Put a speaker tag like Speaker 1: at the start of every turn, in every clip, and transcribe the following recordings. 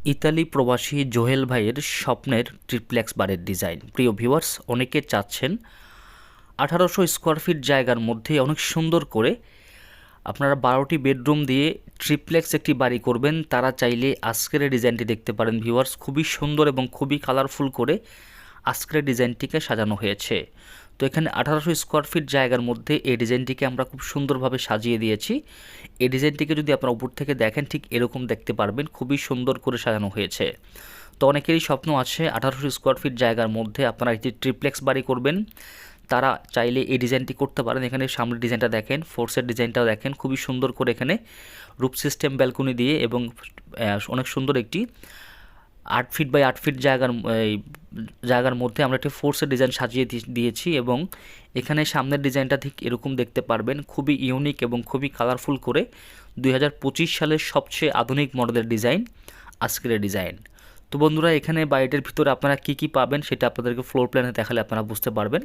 Speaker 1: Italy প্রবাসী জোহেল ভাইয়ের স্বপ্নের ট্রিপ্লেক্স বাড়ির ডিজাইন। প্রিয় ভিউয়ার্স, অনেকে চাচ্ছেন 1800 স্কোয়ার ফিট জায়গার মধ্যে অনেক সুন্দর করে আপনারা 12টি বেডরুম দিয়ে ট্রিপ্লেক্স একটি বাড়ি করবেন। তারা চাইলে আজকের এই ডিজাইনটি দেখতে পারেন ভিউয়ার্স। খুবই সুন্দর এবং খুবই কালারফুল করে আজকের ডিজাইনটিকে সাজানো হয়েছে। তো এখানে 1800 স্কোয়ার ফিট জায়গার মধ্যে এই ডিজাইনটিকে আমরা খুব সুন্দরভাবে সাজিয়ে দিয়েছি। এই ডিজাইনটিকে যদি আপনারা উপর থেকে দেখেন ঠিক এরকম দেখতে পারবেন, খুবই সুন্দর করে সাজানো হয়েছে। তো অনেকেরই স্বপ্ন আছে 1800 স্কোয়ার ফিট জায়গার মধ্যে আপনারা একটি ট্রিপ্লেক্স বাড়ি করবেন। তারা চাইলে এই ডিজাইনটি করতে পারেন। এখানে সামনের ডিজাইনটা দেখেন, ফোর্সের ডিজাইনটাও দেখেন, খুবই সুন্দর করে এখানে রুফ সিস্টেম ব্যালকনি দিয়ে এবং অনেক সুন্দর একটি 8 ফিট বাই 8 ফিট জায়গার মধ্যে আমরা একটি ফোর্সের ডিজাইন সাজিয়ে দিয়েছি। এবং এখানে সামনের ডিজাইনটা ঠিক এরকম দেখতে পারবেন, খুবই ইউনিক এবং খুবই কালারফুল করে 2025 সালের সবচেয়ে আধুনিক মডেলের ডিজাইন আজকের ডিজাইন। তো বন্ধুরা, এখানে বাড়িটার ভিতরে আপনারা কী কী পাবেন সেটা আপনাদেরকে ফ্লোর প্ল্যানে দেখালে আপনারা বুঝতে পারবেন।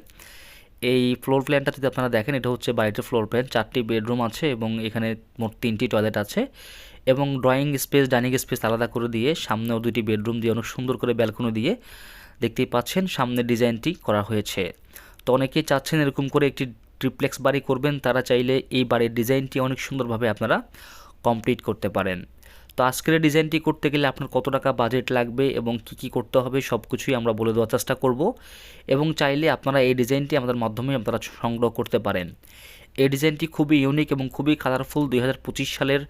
Speaker 1: এই ফ্লোর প্ল্যানটা যদি আপনারা দেখেন, এটা হচ্ছে বাড়িটার ফ্লোর প্ল্যান। 4টি বেডরুম আছে এবং এখানে মোট 3টি টয়লেট আছে এবং ড্রয়িং স্পেস, ডাইনিং স্পেস আলাদা করে দিয়ে সামনেও 2টি বেডরুম দিয়ে অনেক সুন্দর করে ব্যালকনি দিয়ে দেখতেই পাচ্ছেন সামনের ডিজাইনটি করা হয়েছে। তো অনেকেই চাচ্ছেন এরকম করে একটি ট্রিপ্লেক্স বাড়ি করবেন, তারা চাইলে এই বাড়ির ডিজাইনটি অনেক সুন্দরভাবে আপনারা কমপ্লিট করতে পারেন। তো আজকের ডিজাইনটি করতে গেলে আপনার কত টাকা বাজেট লাগবে এবং কি কি করতে হবে সব কিছুই আমরা বলে দেওয়ার চেষ্টা করব। এবং চাইলে আপনারা এই ডিজাইনটি আমাদের মাধ্যমে আপনারা সংগ্রহ করতে পারেন। এই ডিজাইনটি খুবই ইউনিক এবং খুবই কালারফুল, 2025 সালের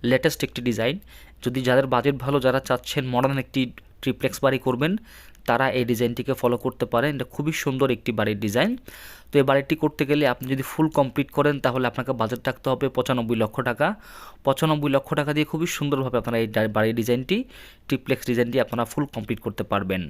Speaker 1: লেটেস্ট একটি ডিজাইন। যদি যাদের বাজেট ভালো, যারা চাচ্ছেন মডার্ন একটি ট্রিপ্লেক্স বাড়ি করবেন, তারা এই ডিজাইনটিকে ফলো করতে পারেন। এটা খুবই সুন্দর একটি বাড়ির ডিজাইন। তো এই বাড়িটি করতে গেলে আপনি যদি ফুল কমপ্লিট করেন তাহলে আপনাকে বাজেট রাখতে হবে 95 লক্ষ টাকা। 95 লক্ষ টাকা দিয়ে খুবই সুন্দরভাবে আপনারা এই বাড়ির ডিজাইনটি, ট্রিপ্লেক্স ডিজাইনটি আপনারা ফুল কমপ্লিট করতে পারবেন।